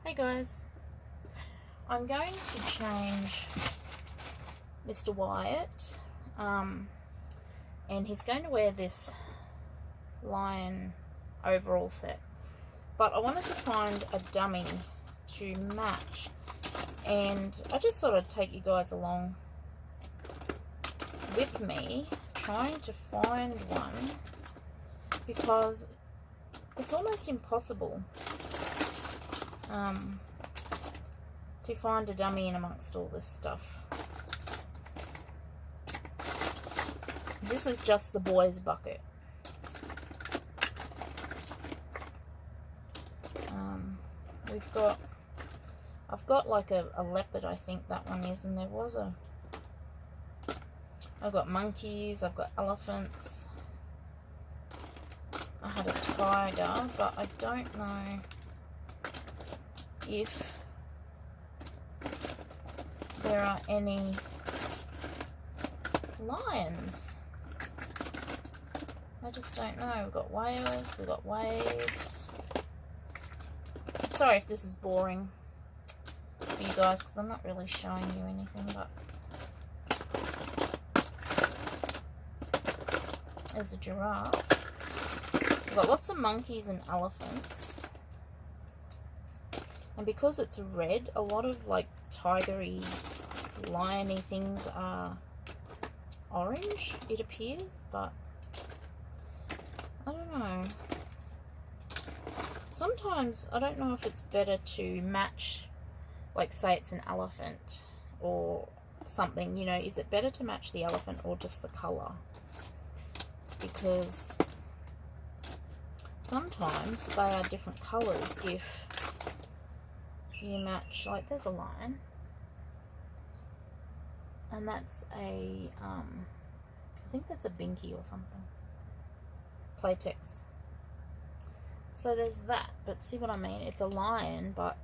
Hey guys, I'm going to change Mr. Wyatt, and he's going to wear this lion overall set, but I wanted to find a dummy to match, and I just thought I'd take you guys along with me trying to find one, because it's almost impossible to find a dummy in amongst all this stuff. This is just the boys bucket. I've got like a leopard, I think that one is, and I've got monkeys, I've got elephants, I had a tiger, but I don't know if there are any lions. I just don't know. We've got whales, we've got waves. Sorry if this is boring for you guys, because I'm not really showing you anything, but there's a giraffe. We've got lots of monkeys and elephants. And because it's red, a lot of like tigery, liony things are orange, it appears, but I don't know. Sometimes I don't know if it's better to match, like say it's an elephant or something, you know, is it better to match the elephant or just the colour? Because sometimes they are different colours if you match, like there's a lion, and that's a, I think that's a binky or something, Playtex. So there's that, but see what I mean? It's a lion, but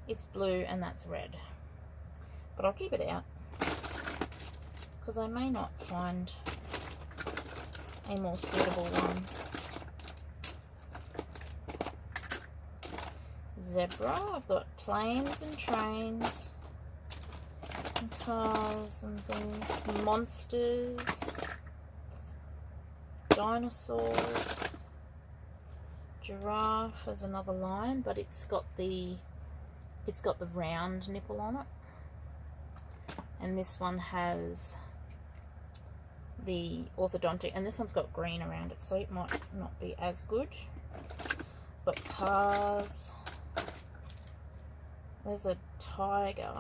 it's blue and that's red. But I'll keep it out, because I may not find a more suitable one. Zebra, I've got planes and trains and cars and things, monsters, dinosaurs, giraffe is another lion, but it's got the round nipple on it, and this one has the orthodontic, and this one's got green around it, so it might not be as good. But cars, there's a tiger.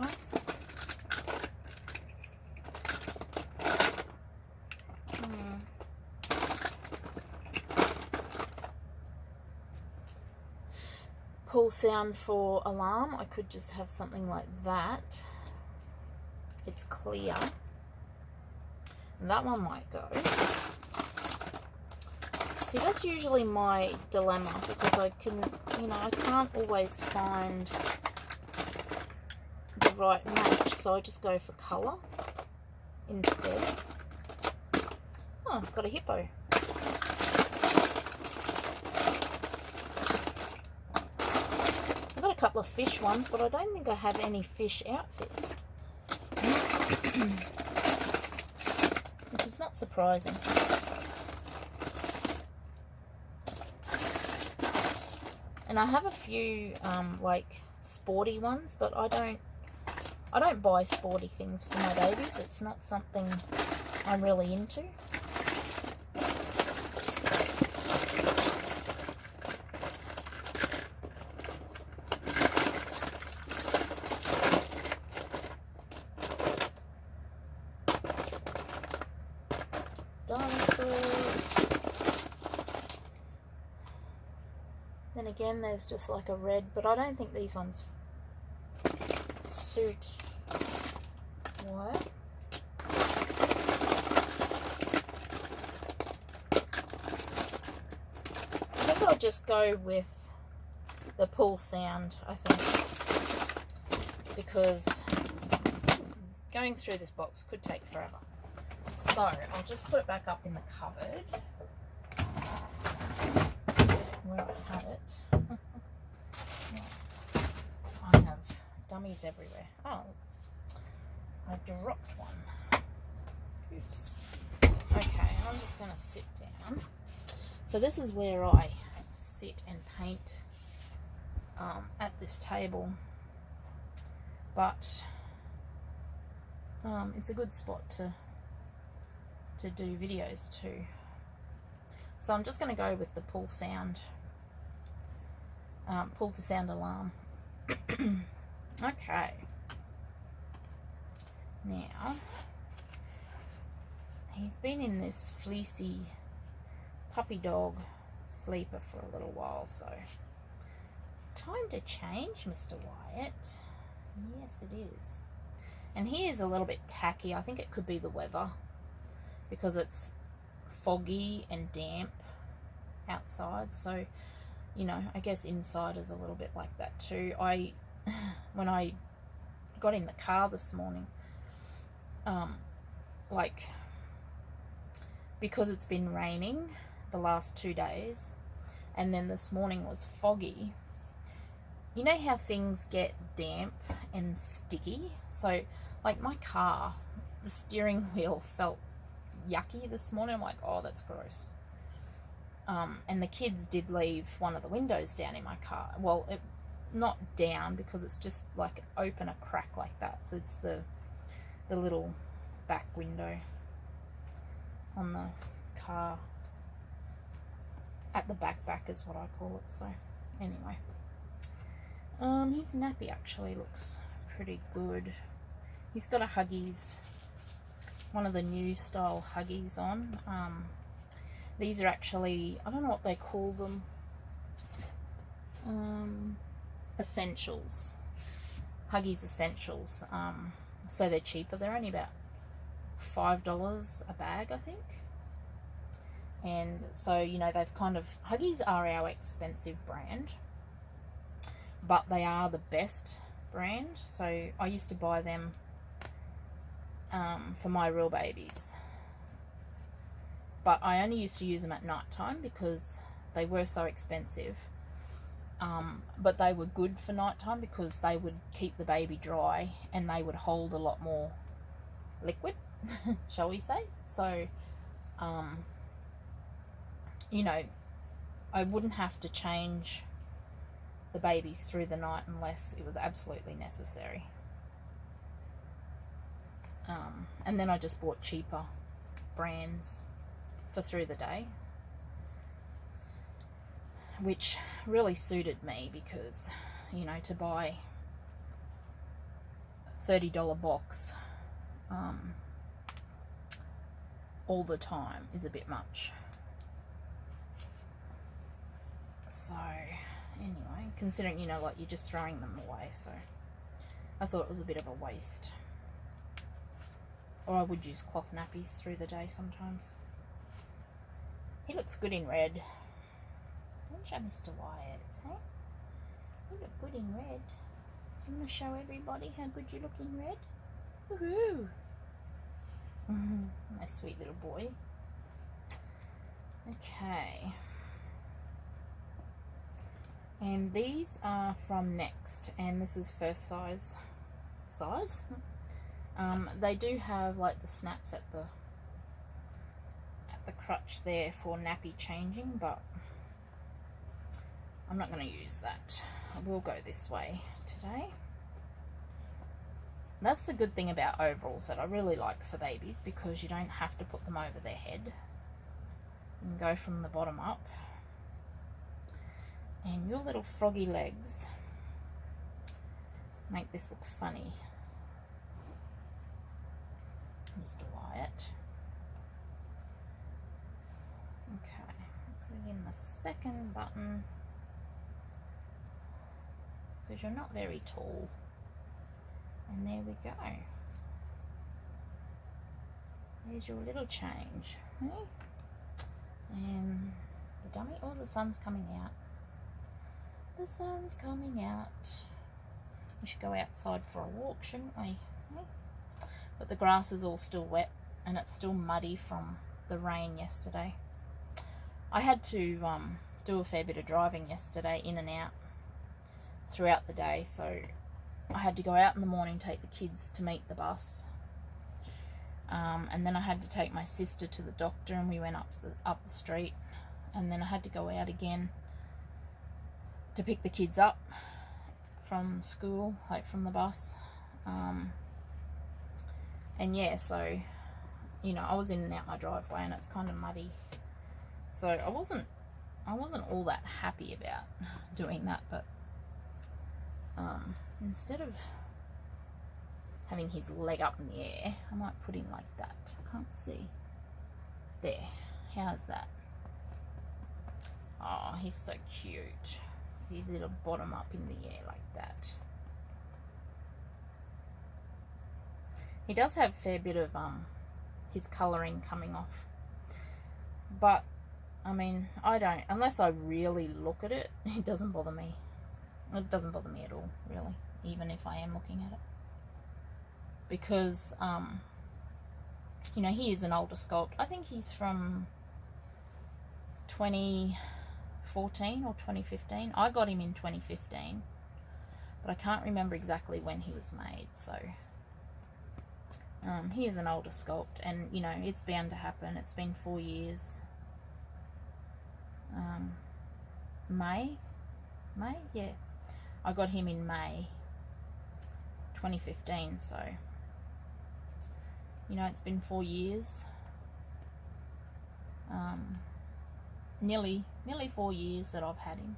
Pull sound for alarm. I could just have something like that. It's clear. And that one might go. See, that's usually my dilemma, because I can't always find the right match, so I just go for colour instead. Oh, I've got a hippo. I've got a couple of fish ones, but I don't think I have any fish outfits. Which is not surprising. And I have a few like sporty ones, but I don't buy sporty things for my babies. It's not something I'm really into. Dinosaurs. Then again, there's just like a red, but I don't think these ones suit Wyatt. I think I'll just go with the pull sound, I think, because going through this box could take forever. So I'll just put it back up in the cupboard where I had it. He's everywhere. Oh, I dropped one. Oops. Okay, I'm just going to sit down. So this is where I sit and paint at this table. But it's a good spot to do videos too. So I'm just going to go with the pull to sound alarm. Okay. Now, he's been in this fleecy puppy dog sleeper for a little while, so time to change, Mr. Wyatt. Yes, it is. And he is a little bit tacky. I think it could be the weather, because it's foggy and damp outside. So, you know, I guess inside is a little bit like that too. When I got in the car this morning, like, because it's been raining the last 2 days, and then this morning was foggy, you know how things get damp and sticky? So, like, my car, the steering wheel felt yucky this morning. I'm like, oh, that's gross. And the kids did leave one of the windows down in my car. Well, not down, because it's just like open a crack like that. It's the little back window on the car. At the back is what I call it. So anyway, his nappy actually looks pretty good. He's got a Huggies, one of the new style Huggies on. These are actually, I don't know what they call them, essentials, Huggies essentials. So they're cheaper. They're only about $5 a bag, I think. And so, you know, they've kind of, Huggies are our expensive brand, but they are the best brand. So I used to buy them for my real babies, but I only used to use them at night time because they were so expensive. But they were good for nighttime because they would keep the baby dry and they would hold a lot more liquid, shall we say. So, you know, I wouldn't have to change the babies through the night unless it was absolutely necessary. And then I just bought cheaper brands for through the day, which really suited me because, you know, to buy $30 box all the time is a bit much. So anyway, considering, you know, like, you're just throwing them away, so I thought it was a bit of a waste. Or I would use cloth nappies through the day sometimes. He looks good in red. Don't you, Mr. Wyatt? Hey? You look good in red. Do you want to show everybody how good you look in red? Woohoo! My sweet little boy. Okay. And these are from Next, and this is first size. They do have like the snaps at the crutch there for nappy changing, but I'm not going to use that. I will go this way today. That's the good thing about overalls that I really like for babies, because you don't have to put them over their head. You can go from the bottom up. And your little froggy legs make this look funny, Mr. Wyatt. Okay, put in the second button because you're not very tall. And there we go. There's your little change. Okay? And the dummy, oh, the sun's coming out. The sun's coming out. We should go outside for a walk, shouldn't we? But the grass is all still wet and it's still muddy from the rain yesterday. I had to do a fair bit of driving yesterday, in and out throughout the day, so I had to go out in the morning, take the kids to meet the bus. And then I had to take my sister to the doctor, and we went up the street. And then I had to go out again to pick the kids up from school, like from the bus. And yeah, so, you know, I was in and out my driveway, and it's kind of muddy. So I wasn't all that happy about doing that, but instead of having his leg up in the air, I might put him like that. I can't see. There. How's that? Oh, he's so cute. His little bottom up in the air like that. He does have a fair bit of his colouring coming off. But, I mean, I don't, unless I really look at it, it doesn't bother me. It doesn't bother me at all, really, even if I am looking at it. Because, you know, he is an older sculpt. I think he's from 2014 or 2015. I got him in 2015, but I can't remember exactly when he was made, so he is an older sculpt, and, you know, it's bound to happen. It's been 4 years. May, yeah, I got him in May 2015, so, you know, it's been 4 years, nearly 4 years that I've had him,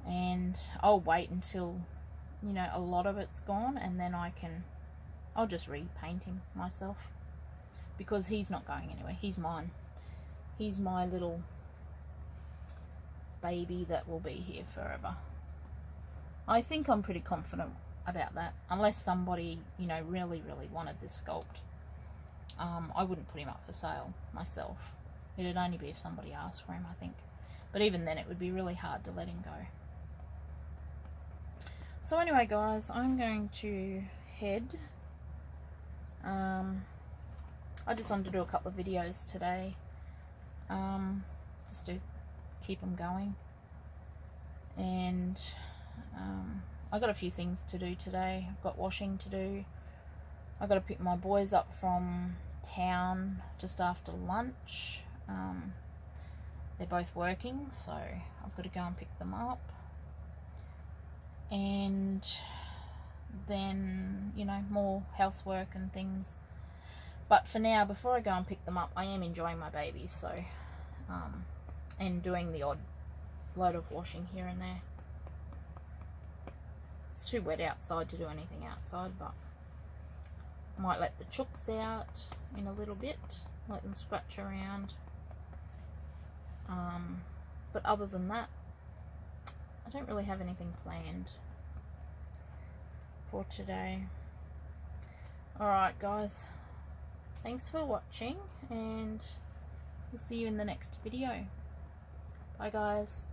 and I'll wait until, you know, a lot of it's gone, and then I'll just repaint him myself, because he's not going anywhere. He's mine. He's my little baby that will be here forever. I think I'm pretty confident about that, unless somebody, you know, really wanted this sculpt. I wouldn't put him up for sale myself. It'd only be if somebody asked for him, I think. But even then, it would be really hard to let him go. So anyway, guys, I'm going to head. I just wanted to do a couple of videos today, just to keep them going. And I got a few things to do today. I've got washing to do. I got to pick my boys up from town just after lunch. They're both working, so I've got to go and pick them up. And then, you know, more housework and things. But for now, before I go and pick them up, I am enjoying my babies, so and doing the odd load of washing here and there. It's too wet outside to do anything outside, but I might let the chooks out in a little bit, let them scratch around. But other than that, I don't really have anything planned for today. Alright, guys, thanks for watching, and we'll see you in the next video. Bye, guys.